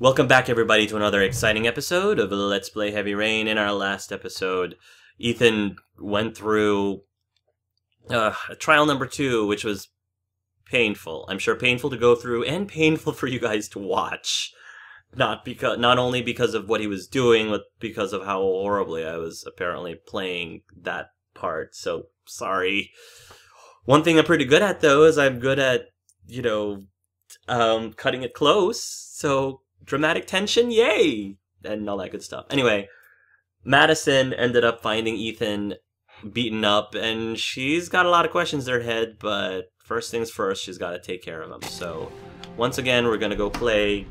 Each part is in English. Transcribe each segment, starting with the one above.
Welcome back, everybody, to another exciting episode of Let's Play Heavy Rain. In our last episode, Ethan went through trial number 2, which was painful. I'm sure painful to go through and painful for you guys to watch. Not only because of what he was doing, but because of how horribly I was apparently playing that part. So, sorry. One thing I'm pretty good at, though, is I'm good at, cutting it close. So, dramatic tension, yay! And all that good stuff. Anyway, Madison ended up finding Ethan beaten up, and she's got a lot of questions in her head, but first things first, she's got to take care of him. So, once again, we're going to go play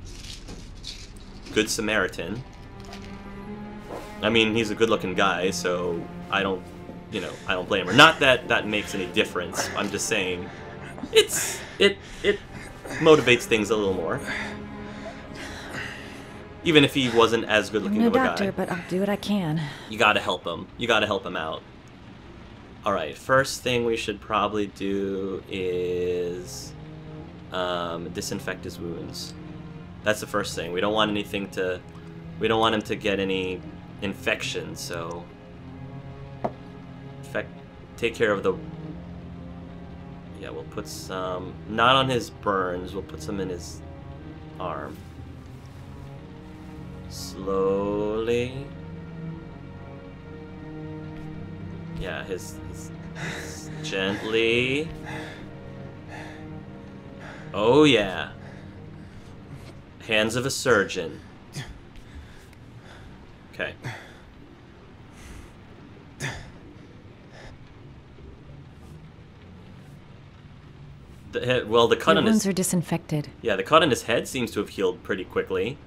Good Samaritan. I mean, he's a good-looking guy, so I don't blame her. Not that that makes any difference. I'm just saying, it motivates things a little more. Even if he wasn't as good-looking of a guy. I'm no doctor, but I'll do what I can. You gotta help him. You gotta help him out. Alright, first thing we should probably do is disinfect his wounds. That's the first thing. We don't want anything to... We don't want him to get any infection, so... Take care of the... Yeah, we'll put some... Not on his burns, we'll put some in his arm. Slowly. Yeah, his gently. Oh yeah. Hands of a surgeon. Okay. Well, the cut on his... wounds are disinfected. Yeah, the cut on his head seems to have healed pretty quickly.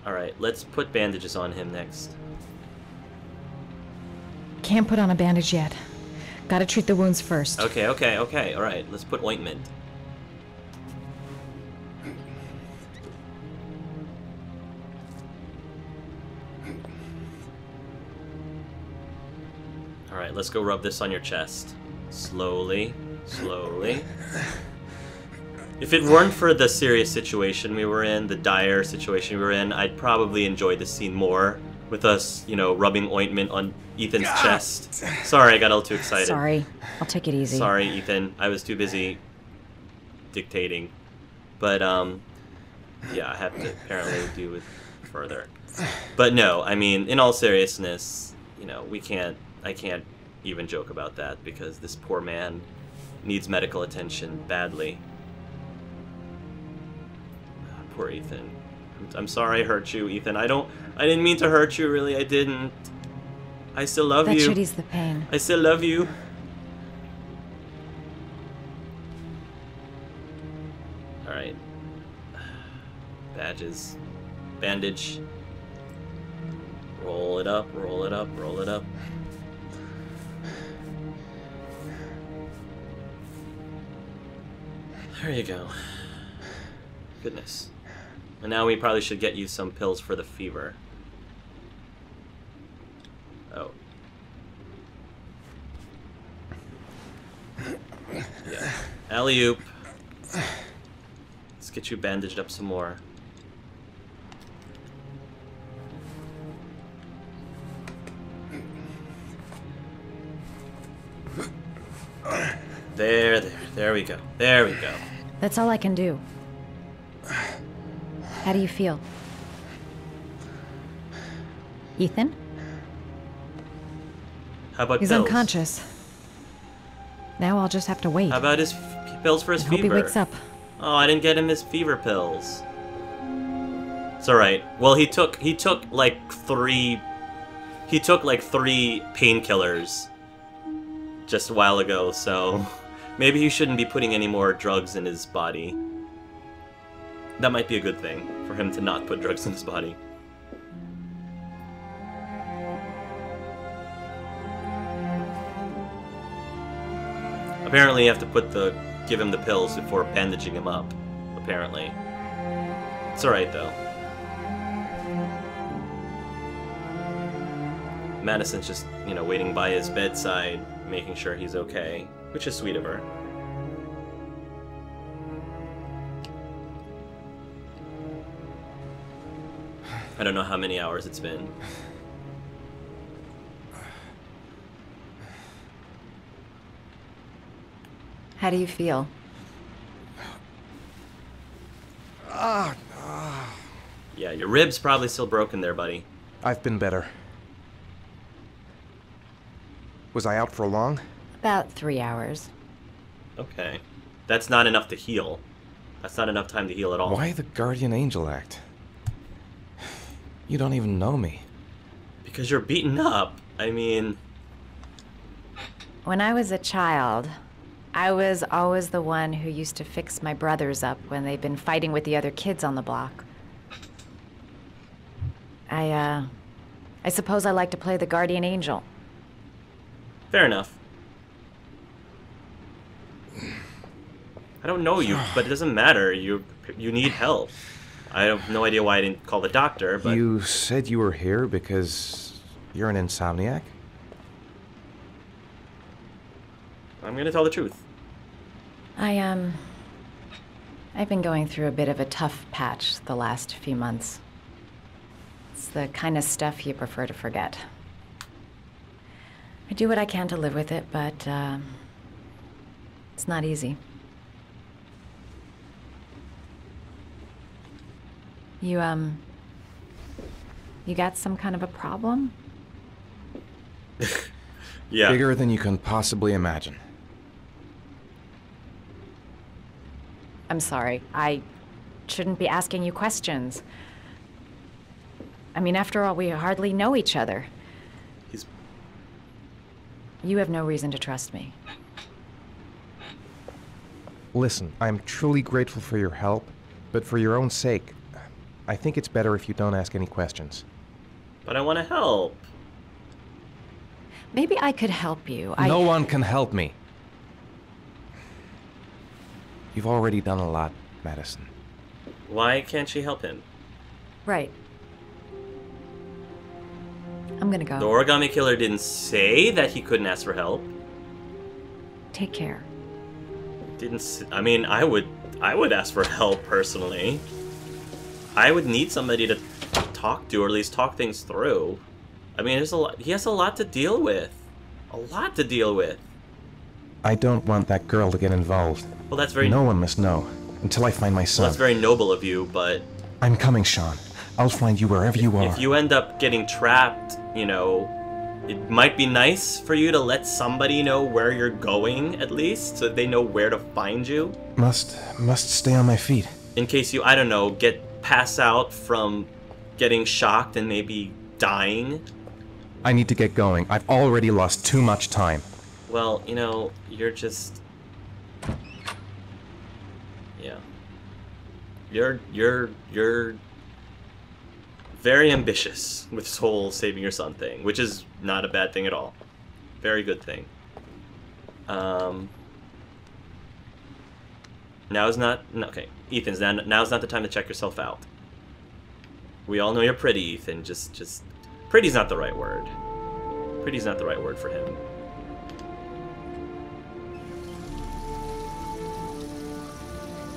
Alright, let's put bandages on him next. Can't put on a bandage yet. Gotta treat the wounds first. Okay. Alright, let's put ointment. Alright, let's go rub this on your chest. Slowly. If it weren't for the serious situation we were in, the dire situation we were in, I'd probably enjoy this scene more with us, rubbing ointment on Ethan's chest. Sorry, I got a little too excited. Sorry. I'll take it easy. Sorry, Ethan. I was too busy dictating. But, yeah, I have to apparently do it further. But no, I mean, in all seriousness, I can't even joke about that because this poor man needs medical attention badly. Poor Ethan. I'm sorry I hurt you, Ethan. I didn't mean to hurt you, really. I didn't. I still love you. That should ease the pain. I still love you. Alright. Badges. Bandage. Roll it up, roll it up, roll it up. There you go. Goodness. And now we probably should get you some pills for the fever. Oh. Yeah. Alley-oop. Let's get you bandaged up some more. There we go. There we go. That's all I can do. How do you feel? Ethan? How about He's pills? unconscious. Now I'll just have to wait. How about his pills for his fever? Hope he wakes up. Oh, I didn't get him his fever pills. It's alright. Well, he took like three painkillers just a while ago, so maybe he shouldn't be putting any more drugs in his body. That might be a good thing, for him to not put drugs in his body. Apparently you have to give him the pills before bandaging him up, apparently. It's alright, though. Madison's just, waiting by his bedside, making sure he's okay, which is sweet of her. I don't know how many hours it's been. How do you feel? Yeah, your rib's probably still broken there, buddy. I've been better. Was I out for long? About 3 hours. Okay. That's not enough to heal. That's not enough time to heal at all. Why the guardian angel act? You don't even know me. Because you're beaten up. I mean... When I was a child, I was always the one who used to fix my brothers up when they'd been fighting with the other kids on the block. I suppose I like to play the guardian angel. Fair enough. I don't know you, but it doesn't matter. You need help. I have no idea why I didn't call the doctor, but... You said you were here because you're an insomniac? I'm gonna tell the truth. I've been going through a bit of a tough patch the last few months. It's the kind of stuff you prefer to forget. I do what I can to live with it, but, it's not easy. You got some kind of a problem? Yeah. Bigger than you can possibly imagine. I'm sorry. I shouldn't be asking you questions. I mean, after all, we hardly know each other. He's... You have no reason to trust me. Listen, I'm truly grateful for your help, but for your own sake, I think it's better if you don't ask any questions. But I want to help. Maybe I could help you. No one can help me. You've already done a lot, Madison. Why can't she help him? Right. I'm gonna go. The origami killer didn't say that he couldn't ask for help. Take care. I mean, I would ask for help personally. I would need somebody to talk to, or at least talk things through. I mean, there's a lot. He has a lot to deal with. A lot to deal with. I don't want that girl to get involved. Well, that's very... No one must know until I find my son. Well, that's very noble of you, but... I'm coming, Sean. I'll find you wherever you are. If you end up getting trapped, you know, it might be nice for you to let somebody know where you're going, at least, so they know where to find you. Must stay on my feet. In case you, I don't know, pass out from getting shocked and maybe dying. I need to get going. I've already lost too much time. Well, you know, you're just... Yeah. You're very ambitious with this whole saving your son thing, which is not a bad thing at all. Very good thing. Now's not... Okay, Ethan's now's not the time to check yourself out. We all know you're pretty, Ethan. Just... Pretty's not the right word. Pretty's not the right word for him.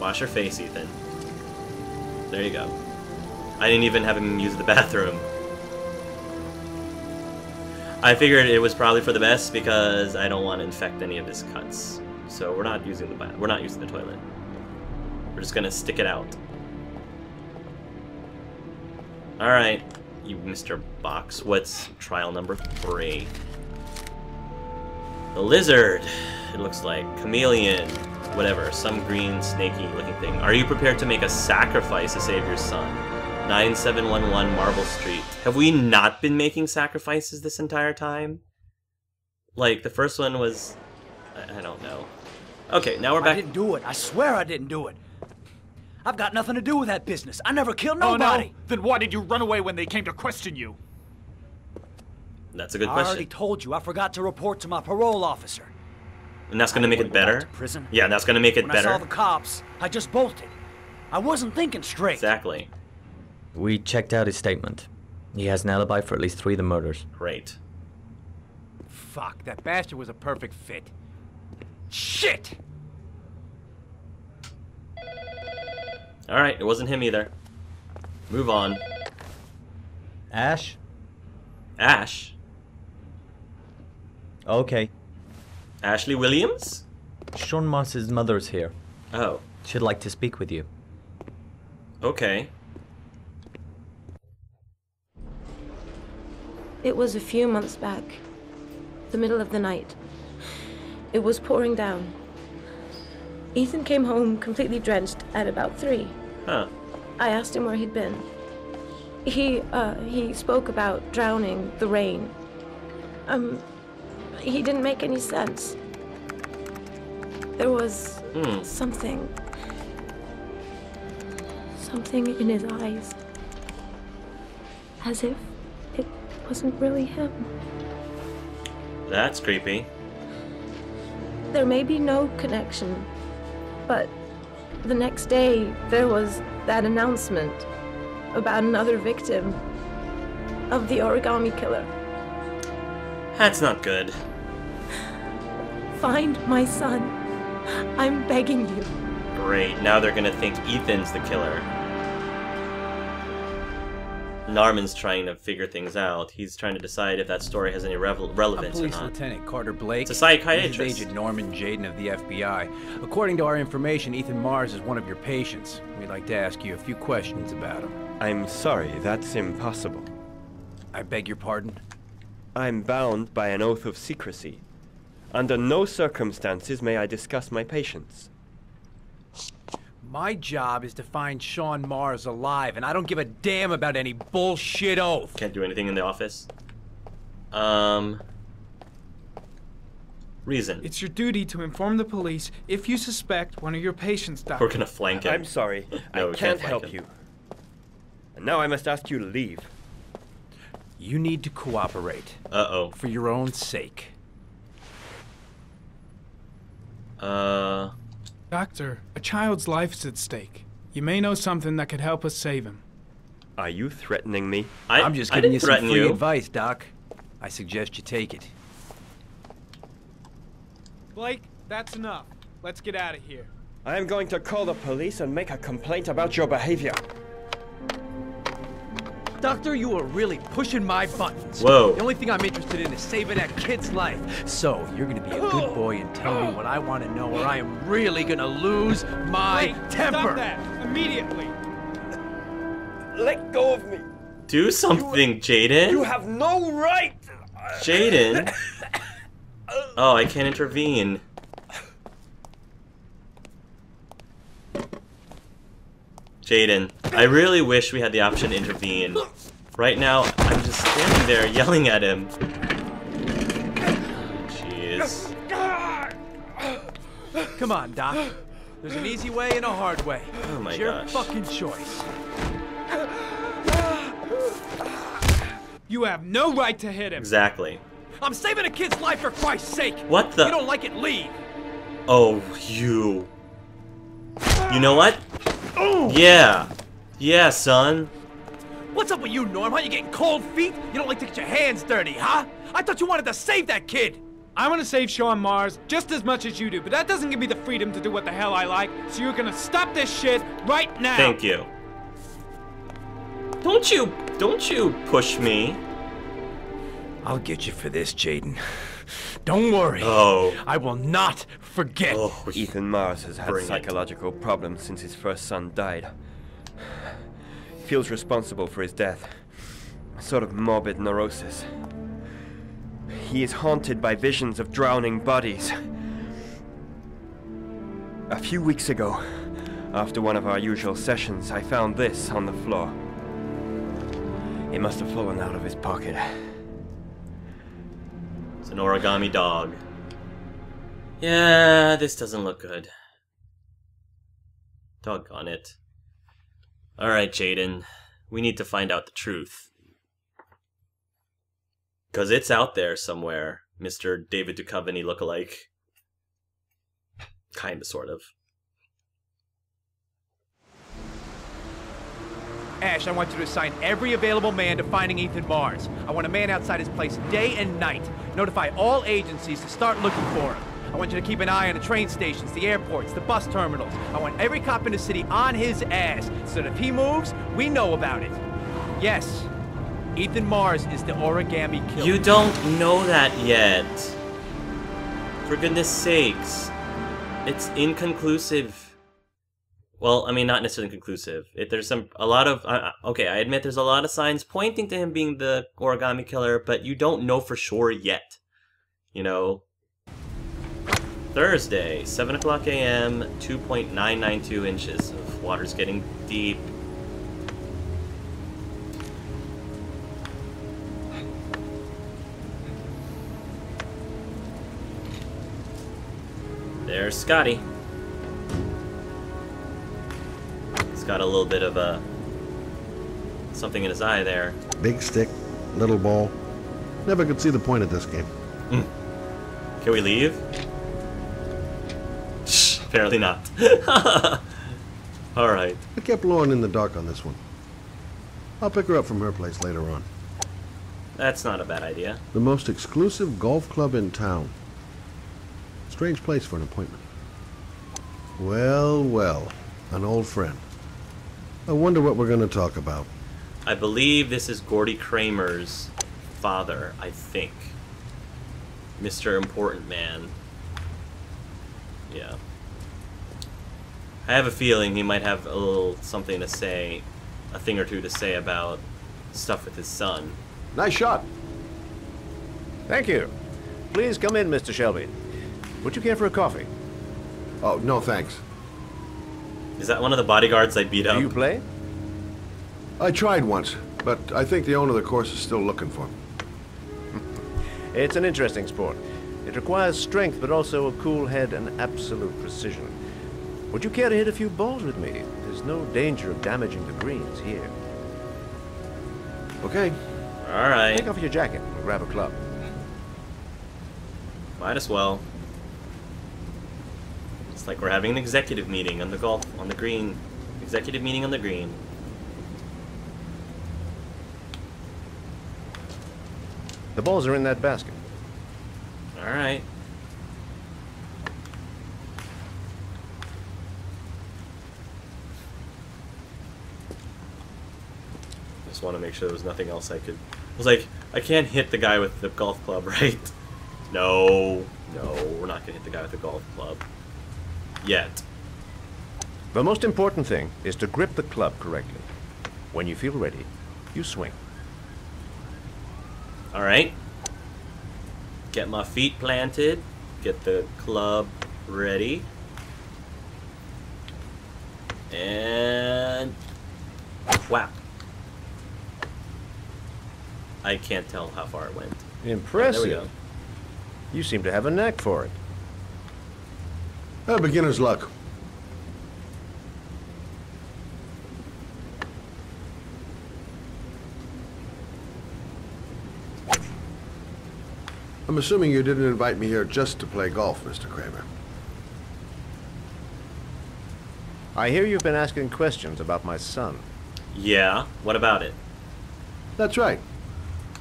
Wash your face, Ethan. There you go. I didn't even have him use the bathroom. I figured it was probably for the best because I don't want to infect any of his cuts. So we're not using the toilet. We're just gonna stick it out. Alright, you Mr. Box. What's trial number 3? The lizard. It looks like chameleon. Whatever, some green snaky looking thing. Are you prepared to make a sacrifice to save your son? 9711 Marble Street. Have we not been making sacrifices this entire time? Like, the first one was... I don't know. Okay, now we're back... I didn't do it. I swear I didn't do it. I've got nothing to do with that business. I never killed nobody. Oh, no? Then why did you run away when they came to question you? That's a good I question. already told you I forgot to report to my parole officer. And that's gonna make it better? To prison. Yeah, that's gonna make it When better. I saw the cops, I just bolted. I wasn't thinking straight. Exactly. We checked out his statement. He has an alibi for at least 3 of the murders. Great. Fuck, that bastard was a perfect fit. Shit! Alright, it wasn't him either. Move on. Ash? Ash? Okay. Ashley Williams? Sean Mars's mother's here. Oh, She'd like to speak with you. okay. It was a few months back. The middle of the night. It was pouring down. Ethan came home completely drenched at about 3. Huh. I asked him where he'd been. He spoke about drowning, the rain. He didn't make any sense. There was something in his eyes. As if it wasn't really him. That's creepy. There may be no connection, but the next day there was that announcement about another victim of the origami killer. That's not good. Find my son. I'm begging you. Great, now they're gonna think Ethan's the killer. Norman's trying to figure things out. He's trying to decide if that story has any I'm relevance or Police not. Lieutenant Carter Blake. It's a psychiatrist. This is Agent Norman Jaden of the FBI. According to our information, Ethan Mars is one of your patients. We'd like to ask you a few questions about him. I'm sorry, that's impossible. I beg your pardon? I'm bound by an oath of secrecy. Under no circumstances may I discuss my patients. My job is to find Sean Mars alive, and I don't give a damn about any bullshit oath. Can't do anything in the office. Reason. It's your duty to inform the police if you suspect one of your patients died. We're gonna flank him. I'm sorry, No, I we can't flank help him. you. And now I must ask you to leave. You need to cooperate. Uh-oh. For your own sake. Doctor, a child's life's at stake. You may know something that could help us save him. Are you threatening me? I'm just I giving didn't you some threaten free you. advice, Doc. I suggest you take it. Blake, that's enough. Let's get out of here. I am going to call the police and make a complaint about your behavior. Doctor, you are really pushing my buttons. Whoa. The only thing I'm interested in is saving that kid's life. So, you're gonna be a good boy and tell me what I want to know, or I am really gonna lose my Blake, temper. stop that immediately. Let go of me. Do something, Jaden. You have no right. Jaden. Oh, I can't intervene. Jaden, I really wish we had the option to intervene. Right now, I'm just standing there yelling at him. Jeez. Come on, Doc. There's an easy way and a hard way. Oh my It's your gosh. fucking choice. You have no right to hit him. Exactly. I'm saving a kid's life for Christ's sake. What the? You don't like it, leave. Oh, you. You know what? Yeah. Yeah, son. What's up with you, Norm? Huh? You getting cold feet? You don't like to get your hands dirty, huh? I thought you wanted to save that kid. I want to save Sean Mars just as much as you do, but that doesn't give me the freedom to do what the hell I like, so you're gonna stop this shit right now. Thank you. Don't you push me. I'll get you for this, Jaden. Don't worry. Oh. I will not forget. Oh, Ethan Mars has had Bring it. psychological problems since his first son died. He feels responsible for his death. A sort of morbid neurosis. He is haunted by visions of drowning bodies. A few weeks ago, after one of our usual sessions, I found this on the floor. It must have fallen out of his pocket. It's an origami dog. Yeah, this doesn't look good. Doggone it. Alright, Jaden. We need to find out the truth. Because it's out there somewhere, Mr. David Duchovny lookalike. Kinda, sort of. Ash, I want you to assign every available man to finding Ethan Mars. I want a man outside his place day and night. Notify all agencies to start looking for him. I want you to keep an eye on the train stations, the airports, the bus terminals. I want every cop in the city on his ass, so that if he moves, we know about it. Yes, Ethan Mars is the origami killer. You don't know that yet. For goodness sakes. It's inconclusive. Well, I mean, not necessarily inconclusive. There's a lot of... okay, I admit there's a lot of signs pointing to him being the origami killer, but you don't know for sure yet. You know? Thursday, 7 o'clock a.m., 2.992 inches of water's getting deep. There's Scotty. He's got a little bit of a... something in his eye there. Big stick, little ball. Never could see the point of this game. Can we leave? Apparently not. Alright. I kept Lauren in the dark on this one. I'll pick her up from her place later on. That's not a bad idea. The most exclusive golf club in town. Strange place for an appointment. Well, well. An old friend. I wonder what we're going to talk about. I believe this is Gordy Kramer's father, I think. Mr. Important Man. Yeah. I have a feeling he might have a little something to say, a thing or two to say about stuff with his son. Nice shot. Thank you. Please come in, Mr. Shelby. Would you care for a coffee? Oh, no thanks. Is that one of the bodyguards I beat up? Do you play? I tried once, but I think the owner of the course is still looking for me. It's an interesting sport. It requires strength, but also a cool head and absolute precision. Would you care to hit a few balls with me? There's no danger of damaging the greens here. Okay. Alright. Take off your jacket and grab a club. Might as well. It's like we're having an executive meeting on the green. Executive meeting on the green. The balls are in that basket. Alright. Just want to make sure there was nothing else I could... I was like, I can't hit the guy with the golf club, right? No, we're not going to hit the guy with the golf club. Yet. The most important thing is to grip the club correctly. When you feel ready, you swing. Alright. Get my feet planted. Get the club ready. And... whap. I can't tell how far it went. Impressive. There we go. You seem to have a knack for it. Beginner's luck. I'm assuming you didn't invite me here just to play golf, Mr. Kramer. I hear you've been asking questions about my son. Yeah, what about it? That's right.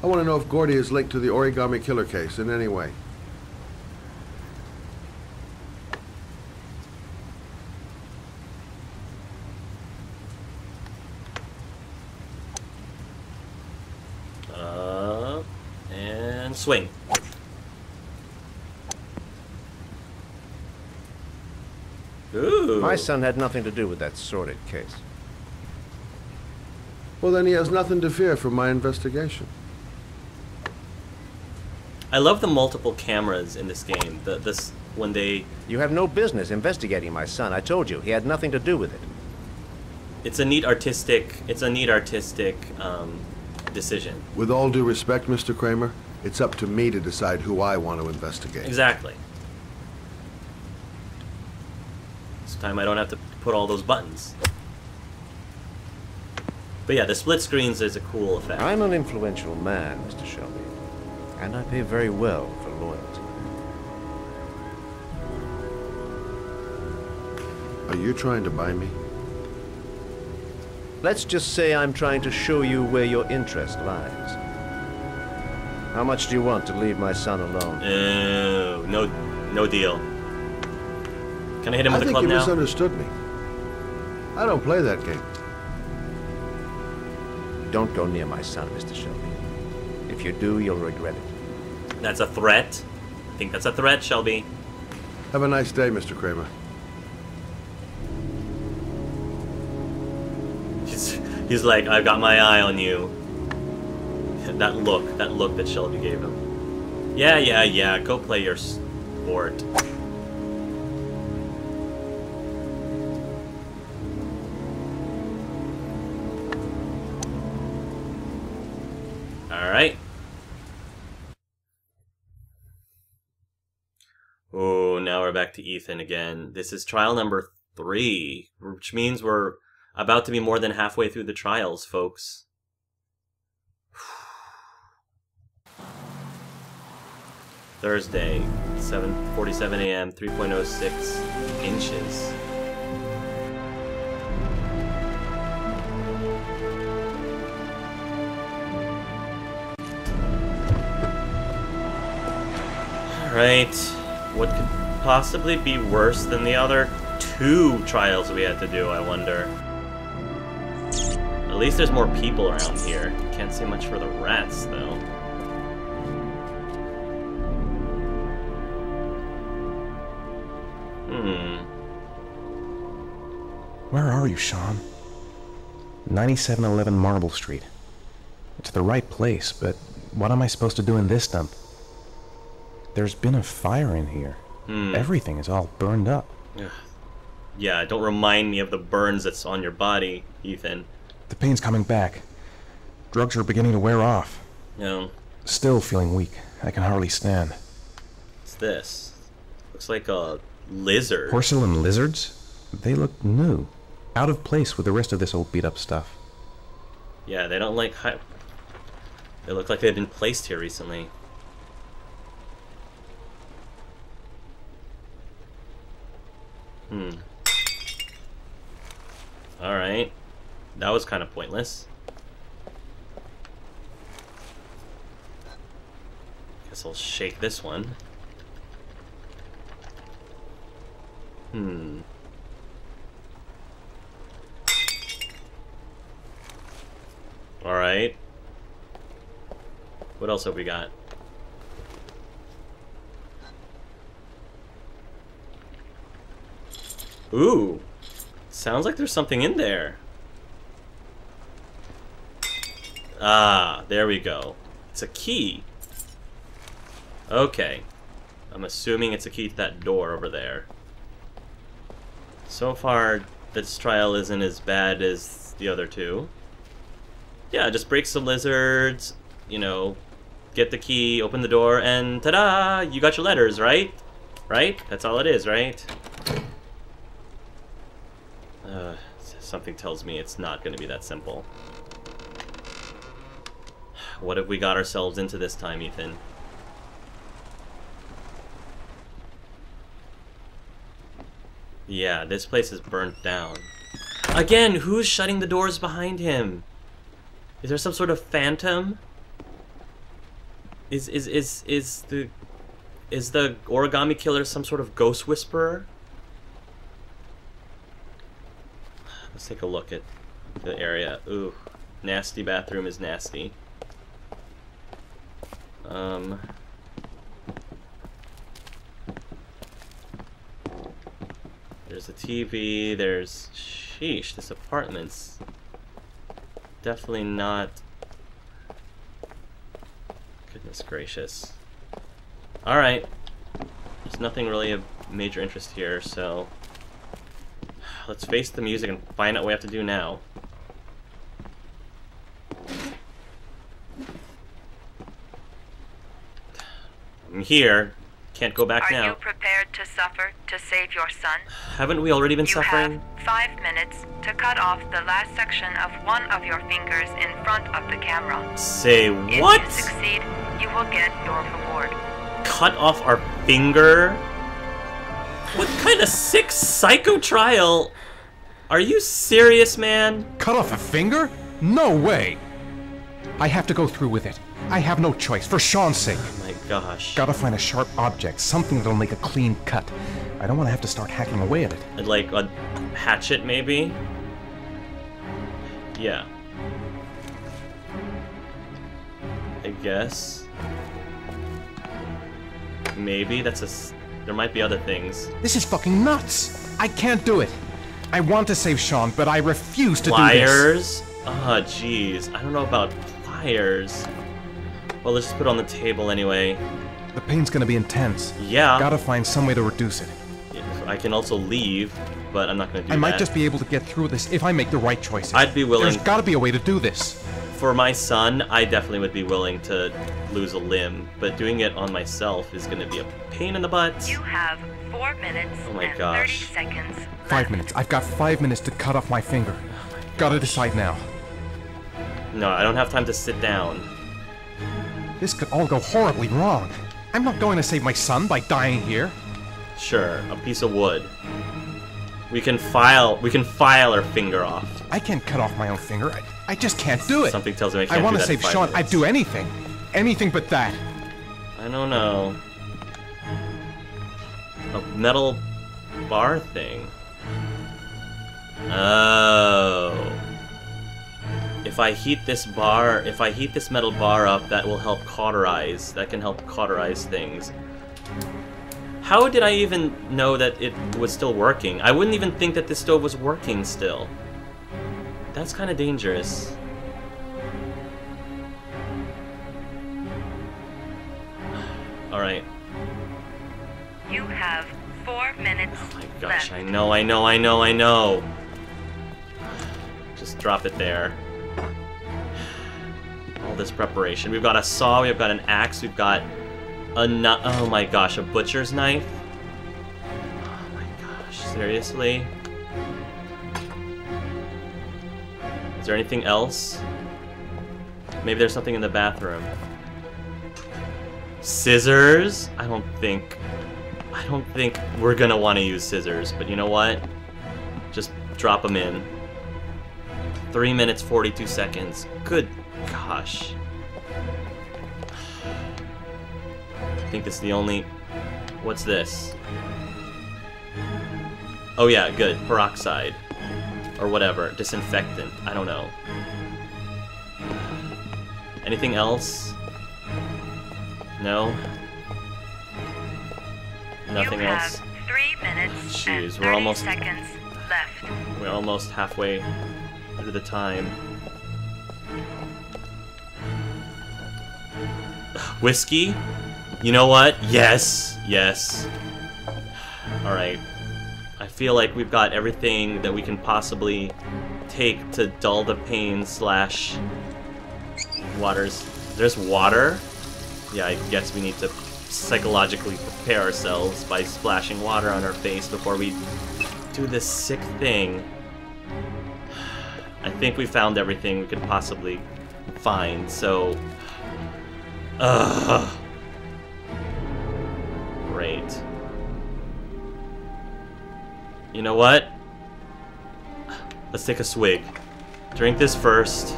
I want to know if Gordy is linked to the origami killer case in any way. And swing. Ooh. My son had nothing to do with that sordid case. Well, then he has nothing to fear from my investigation. I love the multiple cameras in this game. When they... You have no business investigating my son. I told you, he had nothing to do with it. It's a neat artistic decision. With all due respect, Mr. Kramer, it's up to me to decide who I want to investigate. Exactly. This time I don't have to put all those buttons. But yeah, the split screens is a cool effect. I'm an influential man, Mr. Shelby. And I pay very well for loyalty. Are you trying to buy me? Let's just say I'm trying to show you where your interest lies. How much do you want to leave my son alone? No deal. Can I hit him with a club now? I think you misunderstood me. I don't play that game. Don't go near my son, Mr. Shelby. If you do, you'll regret it. That's a threat. I think that's a threat, Shelby. Have a nice day, Mr. Kramer. He's like, I've got my eye on you. That look that Shelby gave him. Yeah, go play your sport. Alright. Oh, now we're back to Ethan again. This is trial number 3, which means we're about to be more than halfway through the trials, folks. Thursday, 7:47 a.m., 3.06 inches. Alright, what could possibly be worse than the other 2 trials we had to do, I wonder? At least there's more people around here. Can't say much for the rats, though. Where are you, Sean? 9711 Marble Street. It's the right place, but what am I supposed to do in this dump? There's been a fire in here. Everything is all burned up. Yeah, don't remind me of the burns that's on your body, Ethan. The pain's coming back. Drugs are beginning to wear off. No. Still feeling weak. I can hardly stand. What's this? Looks like a lizard. Porcelain lizards? They look new. Out of place with the rest of this old beat-up stuff. Yeah, they don't like... They look like they've been placed here recently. Alright. That was kind of pointless. Guess I'll shake this one. Alright. What else have we got? Ooh. Sounds like there's something in there. Ah, there we go. It's a key. Okay. I'm assuming it's a key to that door over there. So far, this trial isn't as bad as the other 2. Yeah, just break some lizards, you know, get the key, open the door, and ta-da! You got your letters, right? Right? That's all it is, right? Something tells me it's not going to be that simple. What have we got ourselves into this time, Ethan? Yeah, this place is burnt down. Again, who's shutting the doors behind him? Is there some sort of phantom? Is the origami killer some sort of ghost whisperer? Let's take a look at the area. Ooh, nasty bathroom is nasty. There's a TV, there's... Sheesh, this apartment's definitely not... Goodness gracious. Alright. There's nothing really of major interest here, so... Let's face the music and find out what we have to do now. I'm here. Can't go back now. Are you prepared to suffer to save your son? Haven't we already been suffering? You have 5 minutes to cut off the last section of one of your fingers in front of the camera. Say what? If you succeed, you will get your reward. Cut off our finger? What kind of sick psycho trial? Are you serious, man? Cut off a finger? No way! I have to go through with it. I have no choice, for Sean's sake. Oh my gosh. Gotta find a sharp object, something that'll make a clean cut. I don't want to have to start hacking away at it. Like a hatchet, maybe? Yeah. guess. Maybe there might be other things. This is fucking nuts! I can't do it! I want to save Sean, but I refuse to do this. Pliers? Oh, jeez. I don't know about pliers. Well, let's just put it on the table anyway. The pain's gonna be intense. Yeah. Gotta find some way to reduce it. I can also leave, but I'm not gonna do that. I might just be able to get through this if I make the right choices. I'd be willing. There's gotta be a way to do this. For my son, I definitely would be willing to lose a limb, but doing it on myself is gonna be a pain in the butt. You have 4 minutes Oh my and gosh. 30 seconds. 5 minutes. I've got 5 minutes to cut off my finger. Gotta decide now. No, I don't have time to sit down. This could all go horribly wrong. I'm not going to save my son by dying here. Sure, a piece of wood. We can file our finger off. I can't cut off my own finger. I just can't do it. Something tells me I can't want do to that in save 5 Sean. minutes. I'd do anything. Anything but that. I don't know. A metal bar thing. Oh. If I heat this metal bar up, that will help cauterize. That can help cauterize things. How did I even know that it was still working? I wouldn't even think that this stove was working still. That's kind of dangerous. Alright. You have 4 minutes Oh my gosh, left. I know. Just drop it there. All this preparation. We've got a saw, we've got an axe, we've got oh my gosh, a butcher's knife? Oh my gosh, seriously? Is there anything else? Maybe there's something in the bathroom. Scissors? I don't think we're gonna want to use scissors, but you know what? Just drop them in. 3 minutes, 42 seconds. Good gosh. I think this is the only... What's this? Oh yeah, good. Peroxide. Or whatever. Disinfectant. I don't know. Anything else? No? Nothing you else? have 3 minutes and Jeez, 30 seconds left. We're almost halfway through the time. Whiskey? You know what? Yes. Yes. Alright. I feel like we've got everything that we can possibly take to dull the pain slash... Waters. There's water? Yeah, I guess we need to psychologically prepare ourselves by splashing water on our face before we do this sick thing. I think we found everything we could possibly find, so... Great. You know what? Let's take a swig. Drink this first.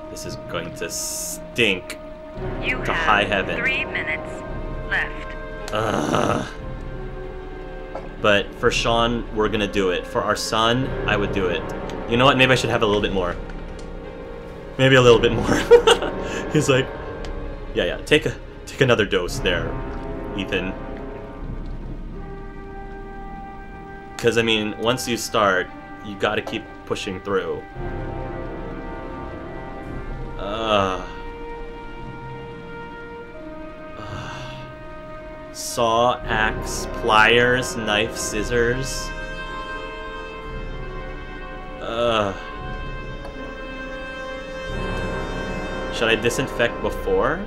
This is going to stink You to have high heaven. 3 minutes left. But for Sean, we're gonna do it. For our son, I would do it. You know what? Maybe I should have a little bit more. Maybe a little bit more. He's like, yeah. Take another dose there, Ethan. Because I mean, once you start, you gotta keep pushing through. Saw, axe, pliers, knife, scissors. Should I disinfect before?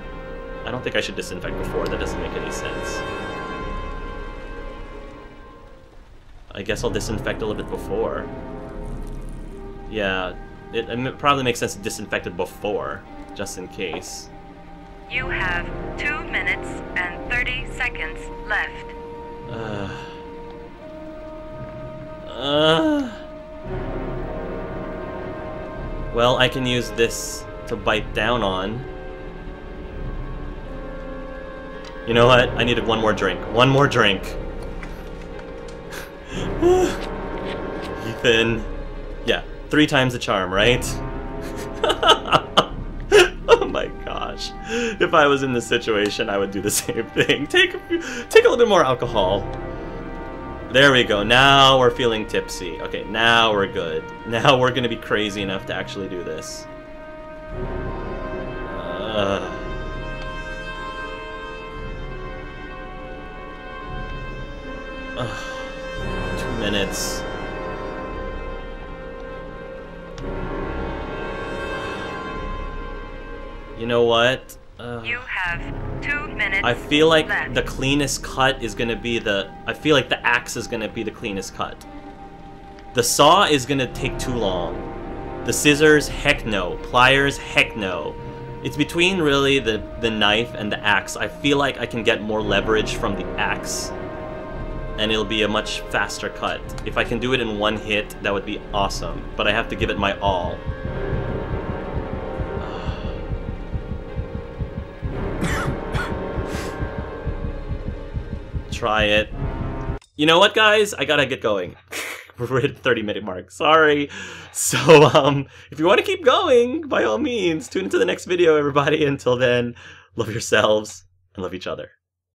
I don't think I should disinfect before. That doesn't make any sense. I guess I'll disinfect a little bit before. Yeah, it probably makes sense to disinfect it before, just in case. You have 2 minutes and 30 seconds left. Well, I can use this to bite down on. You know what? I needed one more drink. One more drink. Ethan. Yeah, 3 times the charm, right? Oh my gosh. If I was in this situation, I would do the same thing. Take a little bit more alcohol. There we go. Now we're feeling tipsy. Okay, now we're good. Now we're gonna be crazy enough to actually do this. 2 minutes. You know what? You have 2 minutes. I feel like left. the cleanest cut is gonna be the... I feel like the axe is gonna be the cleanest cut. The saw is gonna take too long. The scissors, heck no. Pliers, heck no. It's between really the knife and the axe. I feel like I can get more leverage from the axe. And it'll be a much faster cut. If I can do it in one hit, that would be awesome. But I have to give it my all. Try it. You know what, guys? I gotta get going. We're at the 30-minute mark. Sorry. So, if you want to keep going, by all means, tune into the next video, everybody. Until then, love yourselves and love each other.